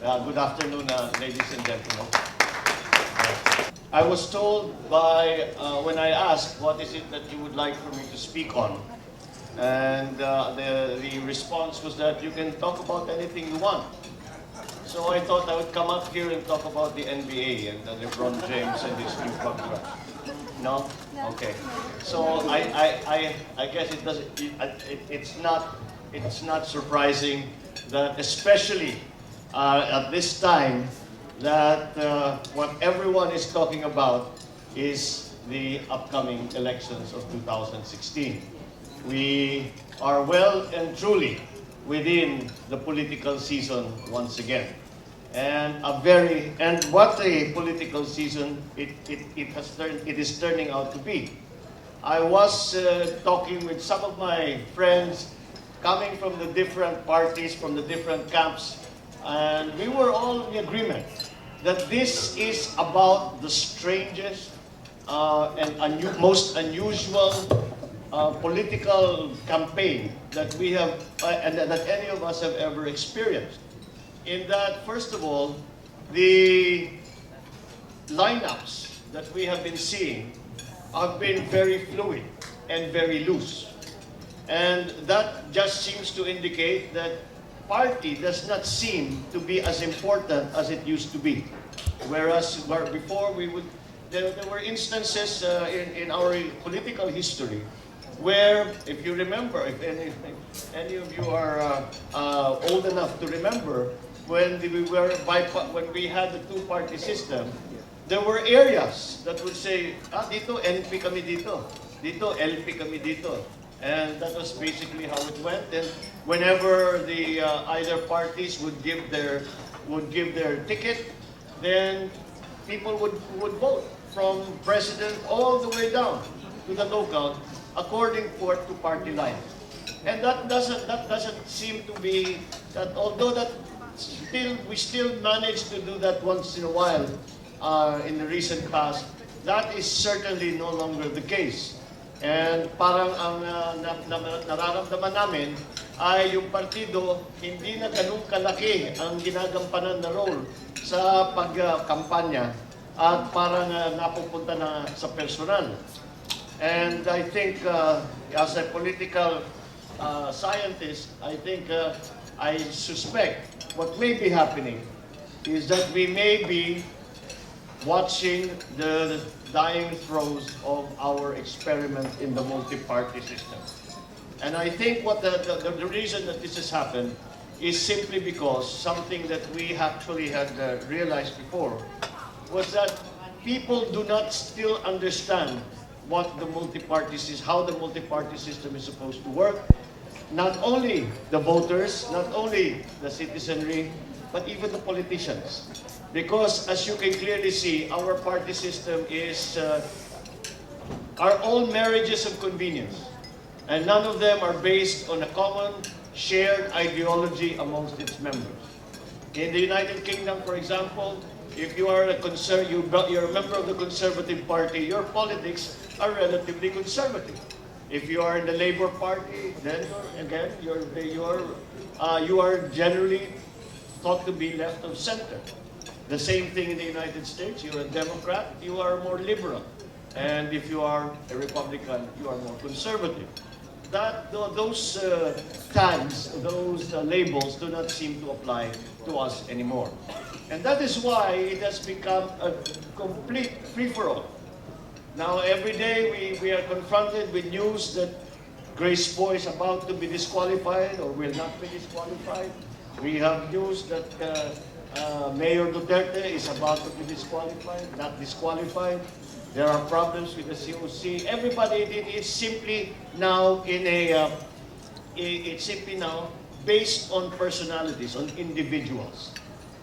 Good afternoon, ladies and gentlemen. I was told when I asked what is it that you would like for me to speak on, and the response was that you can talk about anything you want. So I thought I would come up here and talk about the NBA and LeBron James and his new contract. No? Okay. So I guess it's not surprising that especially at this time that what everyone is talking about is the upcoming elections of 2016. We are well and truly within the political season once again. And what a political season it is turning out to be. I was talking with some of my friends coming from the different parties, from the different camps, and we were all in agreement that this is about the strangest and most unusual political campaign that we have and that any of us have ever experienced. In that, first of all, the lineups that we have been seeing have been very fluid and very loose. And that just seems to indicate that party does not seem to be as important as it used to be. Whereas before there were instances in our political history where, if you remember, if any of you are old enough to remember, when we had the two-party system, there were areas that would say, dito NP kami dito, dito LP kami dito. And that was basically how it went. And whenever the either parties would give their ticket, then people would vote from president all the way down to the local according to party line. And that doesn't seem to be that, although that we still manage to do that once in a while in the recent past. That is certainly no longer the case. And parang ang nararamdaman namin ay yung partido hindi na ganun kalaki ang ginagampanan na role sa pagkampanya at parang napupunta na sa personal. And I think as a political scientist, I suspect what may be happening is that we may be watching the dying throes of our experiment in the multi-party system. And I think what the reason that this has happened is simply because something that we actually had realized before was that people do not still understand what the multi-party system, how the multi-party system is supposed to work. Not only the voters, not only the citizenry, but even the politicians. Because as you can clearly see, our party system are all marriages of convenience. And none of them are based on a common shared ideology amongst its members. In the United Kingdom, for example, if you are you're a member of the Conservative Party, your politics are relatively conservative. If you are in the Labour Party, then you are generally thought to be left of center. The same thing in the United States. You're a Democrat, you are more liberal. And if you are a Republican, you are more conservative. Those tags, those labels do not seem to apply to us anymore. And that is why it has become a complete free-for-all. Now, every day we are confronted with news that Grace Poe is about to be disqualified or will not be disqualified. We have news that Mayor Duterte is about to be disqualified, not disqualified. There are problems with the COC. Everybody, it's simply now it's simply now based on personalities, on individuals,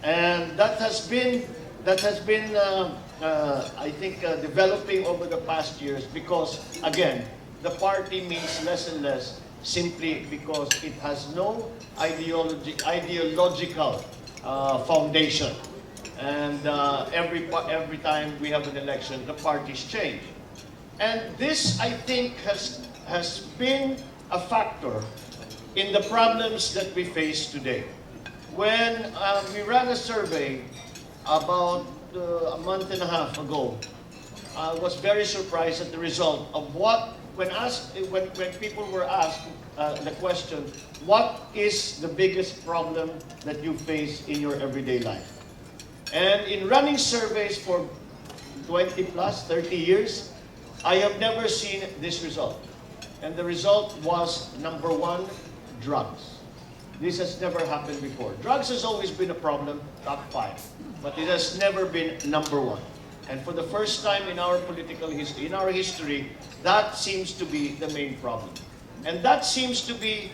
and that has been I think developing over the past years because again the party means less and less simply because it has no ideological foundation. And every time we have an election, the parties change. And this, I think, has been a factor in the problems that we face today. when we ran a survey about a month and a half ago, I was very surprised at the result of when people were asked the question, what is the biggest problem that you face in your everyday life? And in running surveys for 20 plus, 30 years, I have never seen this result. And the result was, number one, drugs. This has never happened before. Drugs has always been a problem, top 5, but it has never been number 1. And for the first time in our political history, that seems to be the main problem. And that seems to be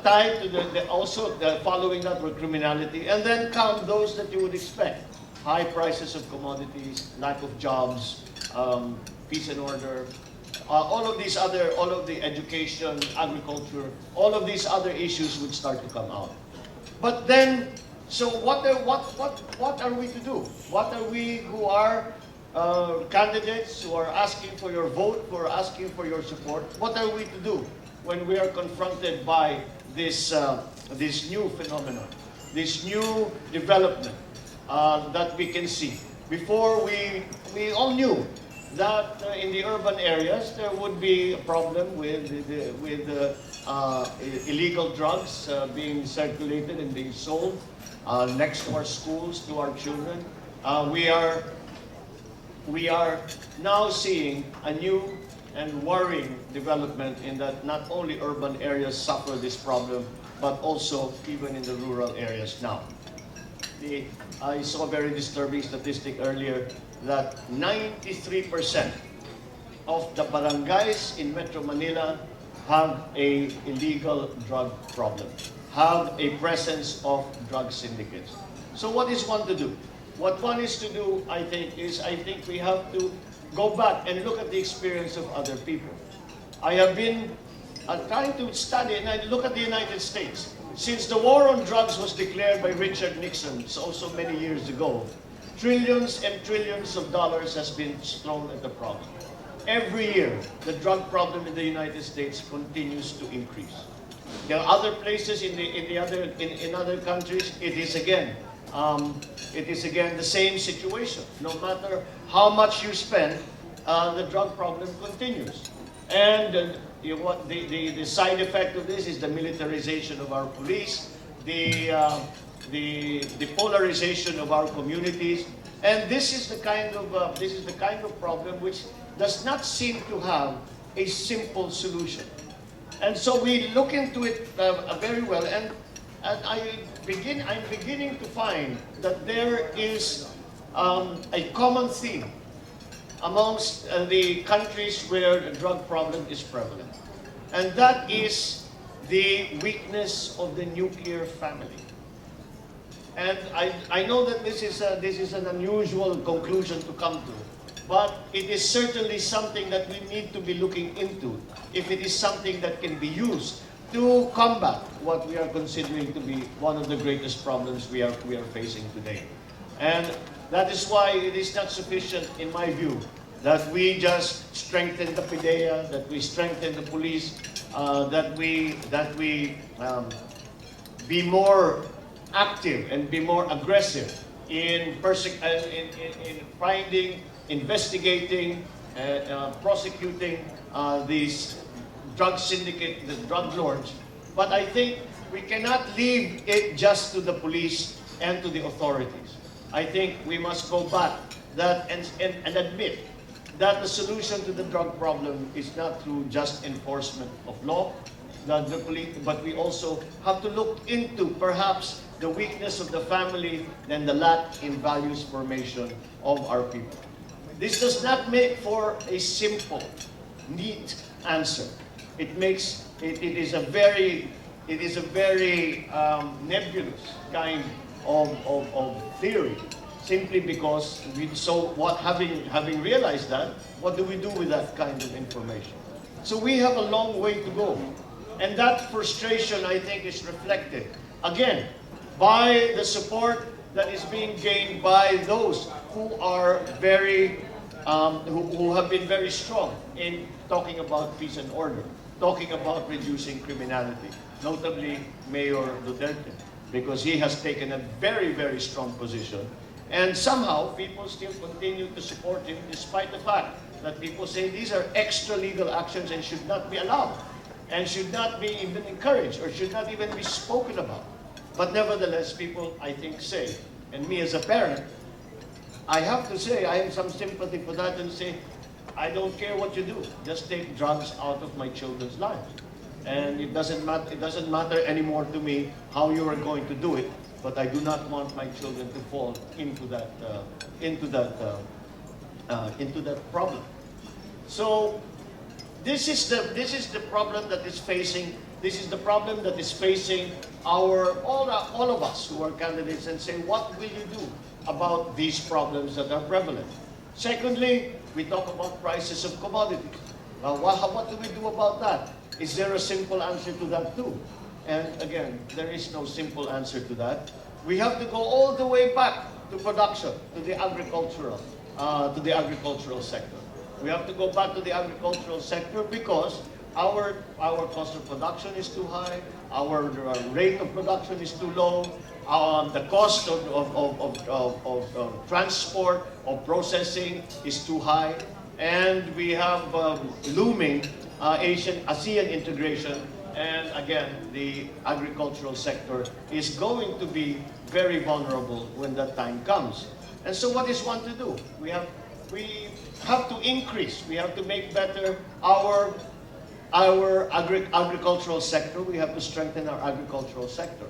tied to also following that were criminality, and then come those that you would expect. High prices of commodities, lack of jobs, peace and order, all of the education, agriculture, all of these other issues would start to come out. But then, so what are we to do? What are we who are candidates, who are asking for your vote, who are asking for your support, what are we to do when we are confronted by this new phenomenon, this new development that we can see? Before, we all knew that in the urban areas there would be a problem with illegal drugs being circulated and being sold next to our schools, to our children. We are now seeing a new and worrying development in that not only urban areas suffer this problem, but also even in the rural areas now. I saw a very disturbing statistic earlier that 93% of the barangays in Metro Manila have a illegal drug problem, have a presence of drug syndicates. So what is one to do? What one is to do, I think we have to go back and look at the experience of other people. I have been trying to study, and I look at the United States. Since the war on drugs was declared by Richard Nixon so many years ago, trillions and trillions of dollars has been thrown at the problem. Every year, the drug problem in the United States continues to increase. There are other places in other countries. It is again the same situation. No matter how much you spend, the drug problem continues. And the side effect of this is the militarization of our police, the polarization of our communities, and this is the kind of problem which does not seem to have a simple solution. And so we look into it very well, and I'm beginning to find that there is a common theme amongst the countries where the drug problem is prevalent, and that is the weakness of the nuclear family. And I know that this is an unusual conclusion to come to, but it is certainly something that we need to be looking into if it is something that can be used to combat what we are considering to be one of the greatest problems we are facing today. And that is why it is not sufficient, in my view, that we just strengthen the PIDEA, that we strengthen the police, that we be more active and be more aggressive in finding, investigating, prosecuting these drug syndicate, the drug lords. But I think we cannot leave it just to the police and to the authorities. I think we must go back and admit that the solution to the drug problem is not through just enforcement of law, but we also have to look into perhaps the weakness of the family and the lack in values formation of our people. This does not make for a simple, neat answer. It is a very nebulous kind of theory. Simply because having realized that, what do we do with that kind of information? So we have a long way to go, and that frustration, I think, is reflected again by the support that is being gained by those who are who have been very strong in talking about peace and order, talking about reducing criminality, notably Mayor Duterte. because he has taken a very, very strong position. And somehow, people still continue to support him despite the fact that people say these are extra legal actions and should not be allowed, and should not be even encouraged, or should not even be spoken about. But nevertheless, people, I think, say, and me as a parent, I have to say, I have some sympathy for that and say, I don't care what you do, just take drugs out of my children's lives. And it doesn't matter anymore to me how you are going to do it, but I do not want my children to fall into that problem. So this is the problem that is facing. This is the problem that is facing all of us who are candidates, and say, what will you do about these problems that are prevalent? Secondly, we talk about prices of commodities. What do we do about that? Is there a simple answer to that too? And again, there is no simple answer to that. We have to go all the way back to production, to the agricultural sector. We have to go back to the agricultural sector because our cost of production is too high, our rate of production is too low, the cost of transport, of processing is too high, and we have looming ASEAN integration, and again, the agricultural sector is going to be very vulnerable when that time comes. And so what is one to do? We have to increase, we have to make better our agricultural sector. We have to strengthen our agricultural sector.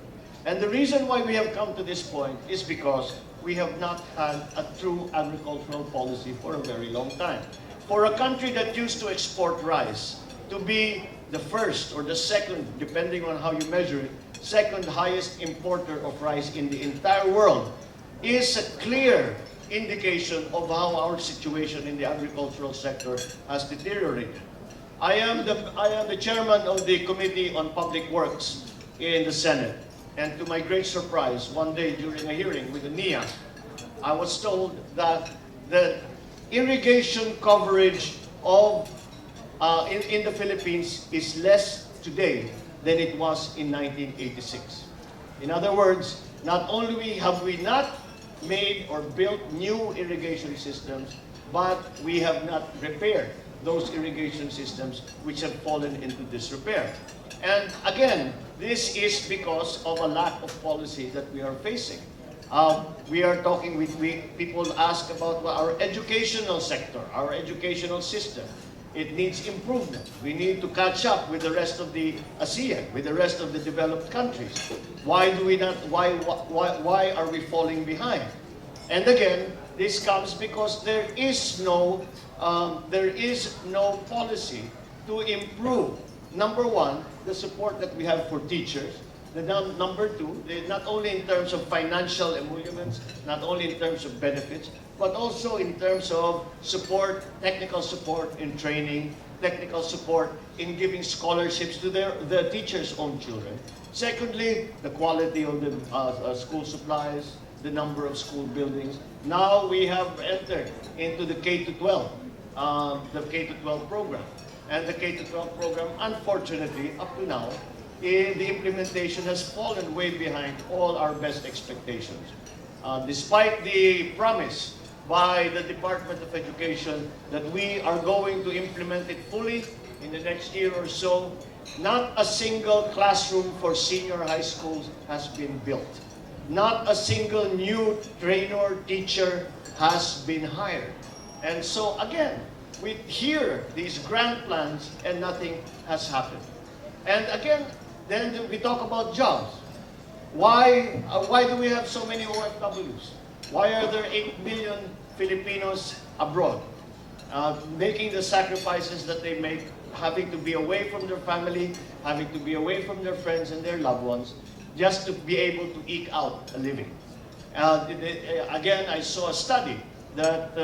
And the reason why we have come to this point is because we have not had a true agricultural policy for a very long time. For a country that used to export rice, to be the first or the second, depending on how you measure it, second highest importer of rice in the entire world, is a clear indication of how our situation in the agricultural sector has deteriorated. I am the chairman of the Committee on Public Works in the Senate, and to my great surprise, one day during a hearing with the NIA, I was told that the irrigation coverage of in the Philippines is less today than it was in 1986. In other words, not only have we not made or built new irrigation systems, but we have not repaired those irrigation systems which have fallen into disrepair. And again, this is because of a lack of policy that we are facing. We are talking with people ask about our educational sector, our educational system. It needs improvement. We need to catch up with the rest of the ASEAN, with the rest of the developed countries. Why do we not? Why are we falling behind? And again, this comes because there is no policy to improve. Number one, the support that we have for teachers. Number two, not only in terms of financial emoluments, not only in terms of benefits, but also in terms of support, technical support in training, technical support in giving scholarships to the teachers' own children. Secondly, the quality of the school supplies, the number of school buildings. Now we have entered into the K-12, the K-12 program. And the K-12 program, unfortunately, up to now, the implementation has fallen way behind all our best expectations. Despite the promise by the Department of Education that we are going to implement it fully in the next year or so, not a single classroom for senior high schools has been built. Not a single new trainer teacher has been hired. And so again, we hear these grand plans and nothing has happened. And again, then we talk about jobs. Why do we have so many OFWs? Why are there 8 million Filipinos abroad, making the sacrifices that they make, having to be away from their family, having to be away from their friends and their loved ones, just to be able to eke out a living? Again, I saw a study that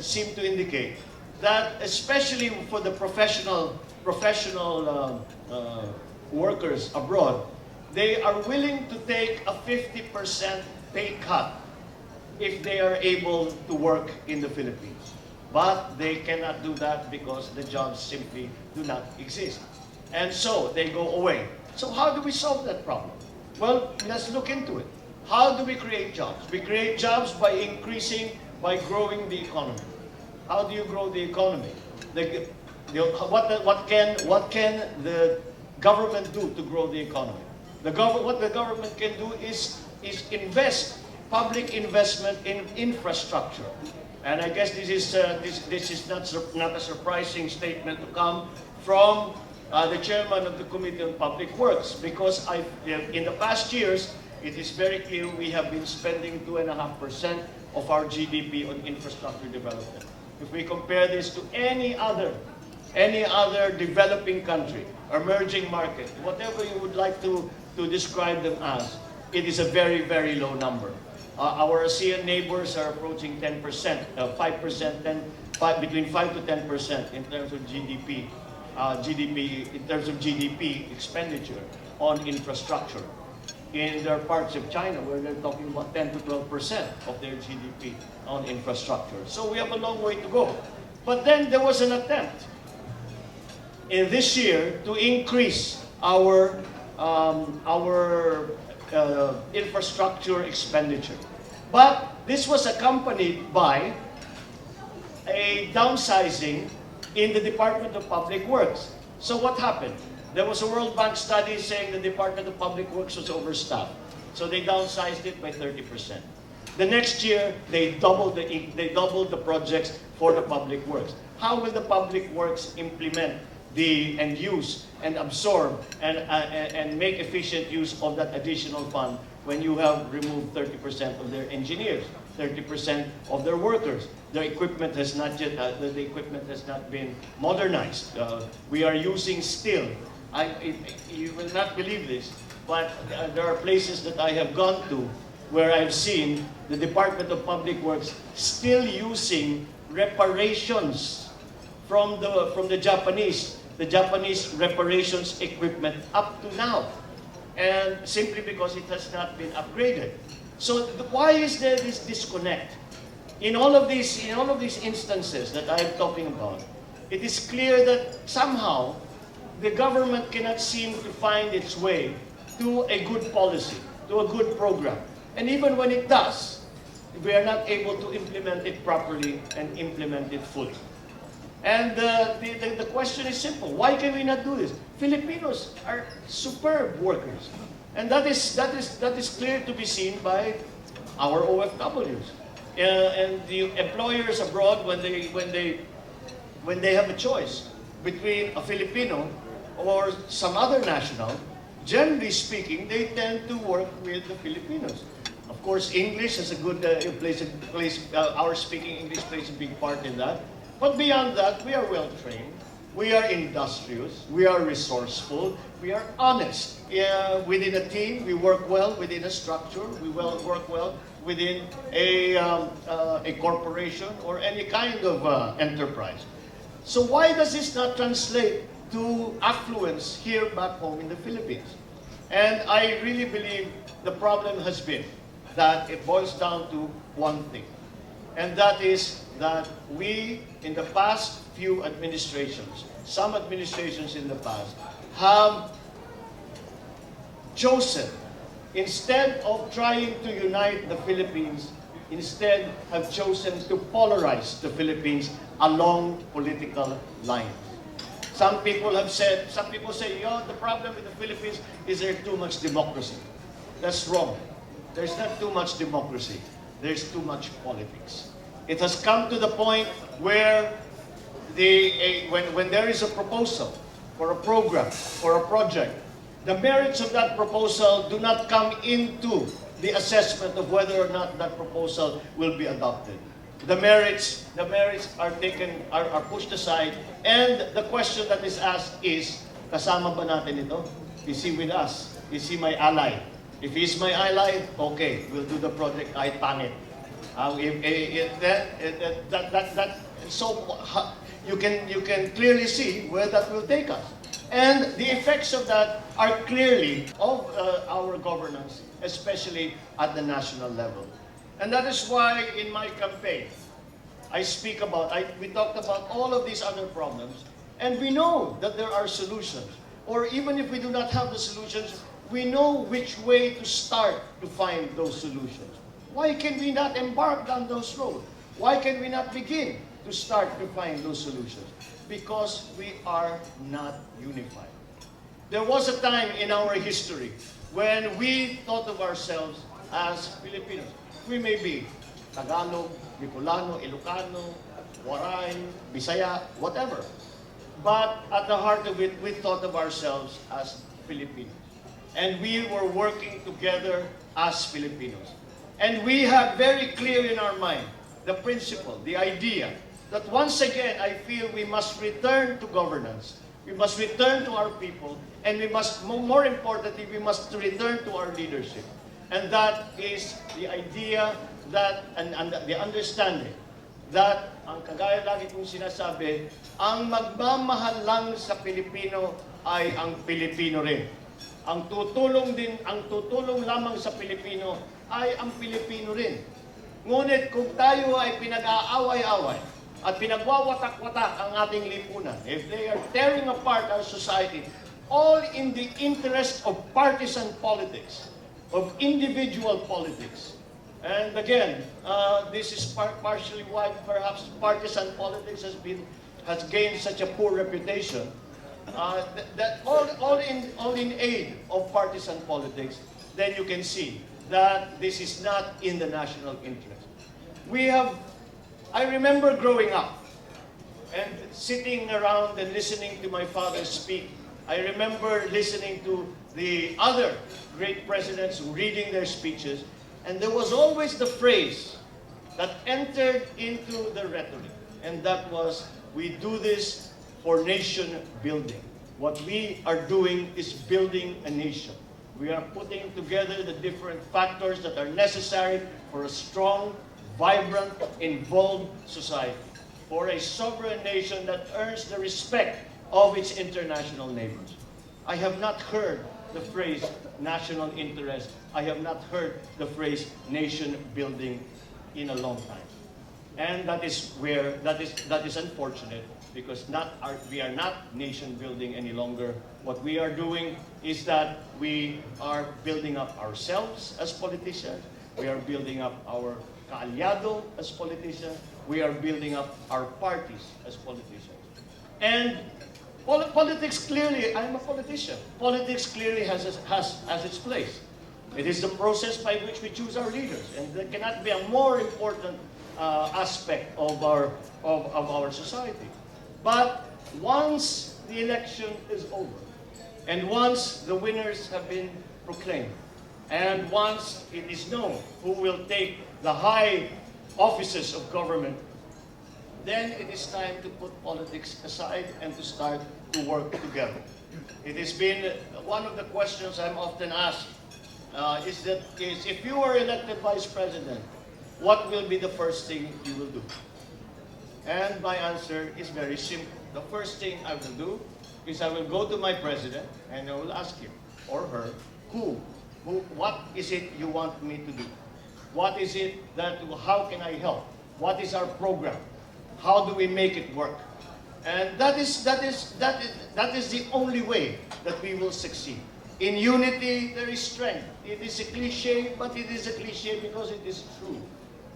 seemed to indicate that, especially for the professional workers abroad, they are willing to take a 50% pay cut if they are able to work in the Philippines. But they cannot do that because the jobs simply do not exist. And so they go away. So how do we solve that problem? Well, let's look into it. How do we create jobs? We create jobs by growing the economy. How do you grow the economy? What can the government do to grow the economy? What the government can do is invest, public investment in infrastructure. And I guess this is not a surprising statement to come from the chairman of the Committee on Public Works, because in the past years, it is very clear we have been spending 2.5% of our GDP on infrastructure development. If we compare this to any other developing country, emerging market, whatever you would like to describe them as, it is a very, very low number. Our ASEAN neighbors are approaching 10%, 5%, between 5 to 10% in terms of GDP, GDP expenditure on infrastructure. In there are parts of China where they're talking about 10 to 12% of their GDP on infrastructure. So we have a long way to go. But then there was an attempt in this year to increase our infrastructure expenditure. But this was accompanied by a downsizing in the Department of Public Works. So what happened? There was a World Bank study saying the Department of Public Works was overstaffed. So they downsized it by 30%. The next year, they doubled the projects for the Public Works. How will the Public Works implement and use and absorb and make efficient use of that additional fund when you have removed 30% of their engineers, 30% of their workers? The equipment has not been modernized. We are using steel. You will not believe this, but there are places that I have gone to where I've seen the Department of Public Works still using reparations from the Japanese reparations equipment up to now, and simply because it has not been upgraded. So why is there this disconnect? In all of these instances that I am talking about, it is clear that somehow the government cannot seem to find its way to a good policy, to a good program. And even when it does, we are not able to implement it properly and implement it fully. And the question is simple. Why can we not do this? Filipinos are superb workers. And that is clear to be seen by our OFWs. And the employers abroad, when they have a choice between a Filipino or some other national, generally speaking, they tend to work with the Filipinos. Of course, English is a good our speaking English plays a big part in that. But beyond that, we are well trained, we are industrious, we are resourceful, we are honest. Within a team, we work well within a structure, we work well within a corporation or any kind of enterprise. So why does this not translate to affluence here back home in the Philippines? And I really believe the problem has been that it boils down to one thing. And that is that we, in the past few administrations, some administrations in the past, have chosen, instead of trying to unite the Philippines, instead have chosen to polarize the Philippines along political lines. Some people say, the problem with the Philippines is there's too much democracy. That's wrong. There's not too much democracy. There's too much politics. It has come to the point where when there is a proposal for a program, for a project, the merits of that proposal do not come into the assessment of whether or not that proposal will be adopted. The merits are pushed aside, and the question that is asked is, kasama ba natin ito? Is he with us? Is he my ally? If he's my ally, okay, we'll do the project kahit pangit. So you can clearly see where that will take us. And the effects of that are clearly of our governance, especially at the national level. And that is why in my campaign, we talked about all of these other problems, and we know that there are solutions. or even if we do not have the solutions, we know which way to start to find those solutions. Why can we not embark on those roads? Why can we not begin to start to find those solutions? Because we are not unified. There was a time in our history when we thought of ourselves as Filipinos. We may be Tagalog, Bicolano, Ilocano, Waray, Bisaya, whatever. But at the heart of it, we thought of ourselves as Filipinos. And we were working together as Filipinos. And we had very clear in our mind the principle, the idea, that once again, I feel we must return to governance. We must return to our people, and we must, more importantly, we must return to our leadership. And that is the idea that, and the understanding that, ang kagaya lagi kong sinasabi, ang magmamahal lang sa Pilipino ay ang Pilipino rin. Ang tutulong lamang sa Pilipino ay ang Pilipino rin. Ngunit kung tayo ay pinag-aaway-away at pinagwawatak-watak ang ating lipunan, if they are tearing apart our society, all in the interest of partisan politics, of individual politics. And again, this is partially why perhaps partisan politics has gained such a poor reputation. That all in aid of partisan politics, then you can see that this is not in the national interest. I remember growing up and sitting around and listening to my father speak. I remember listening to the other great presidents reading their speeches, and there was always the phrase that entered into the rhetoric, and that was, we do this for nation building. What we are doing is building a nation. We are putting together the different factors that are necessary for a strong, vibrant, involved society, for a sovereign nation that earns the respect of its international neighbors. I have not heard the phrase national interest. I have not heard the phrase nation building in a long time. And that is unfortunate, because we are not nation building any longer. What we are doing is that we are building up ourselves as politicians. We are building up our kaalyado as politicians. We are building up our parties as politicians. And politics clearly, I'm a politician. Politics clearly has its place. It is the process by which we choose our leaders, and there cannot be a more important aspect of our society. But once the election is over, and once the winners have been proclaimed, and once it is known who will take the high offices of government, then it is time to put politics aside and to start to work together. It has been one of the questions I'm often asked is if you are elected vice president, what will be the first thing you will do? And my answer is very simple. The first thing I will do is I will go to my president and I will ask him or her, what is it you want me to do? What is it how can I help? What is our program? How do we make it work? And that is the only way that we will succeed. In unity, there is strength. It is a cliche, but it is a cliche because it is true.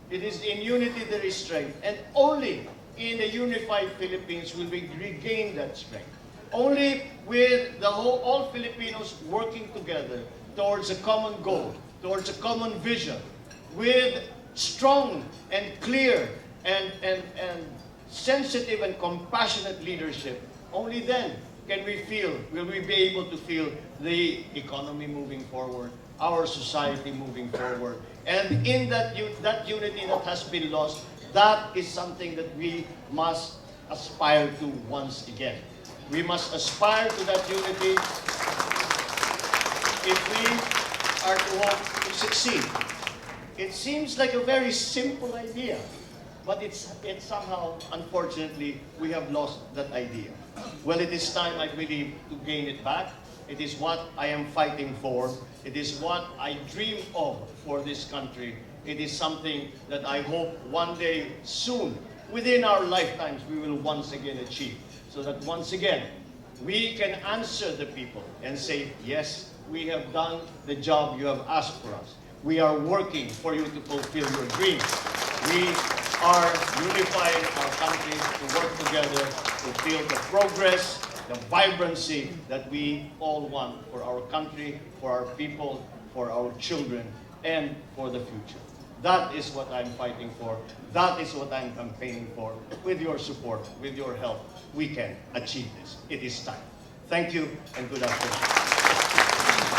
It is in unity there is strength, and only in a unified Philippines will we regain that strength. Only with all Filipinos working together towards a common goal, towards a common vision, with strong and clear and sensitive and compassionate leadership, only then will we be able to feel the economy moving forward, our society moving forward. And in that unity that has been lost, that is something that we must aspire to once again. We must aspire to that unity if we are to hope to succeed. It seems like a very simple idea, but it's somehow, unfortunately, we have lost that idea. Well, it is time, I believe, to gain it back. It is what I am fighting for. It is what I dream of for this country. It is something that I hope one day, soon, within our lifetimes, we will once again achieve. So that once again, we can answer the people and say, yes, we have done the job you have asked for us. We are working for you to fulfill your dreams. We are unifying our country to work together to feel the progress, the vibrancy that we all want for our country, for our people, for our children, and for the future. That is what I'm fighting for. That is what I'm campaigning for. With your support, with your help, we can achieve this. It is time. Thank you and good afternoon.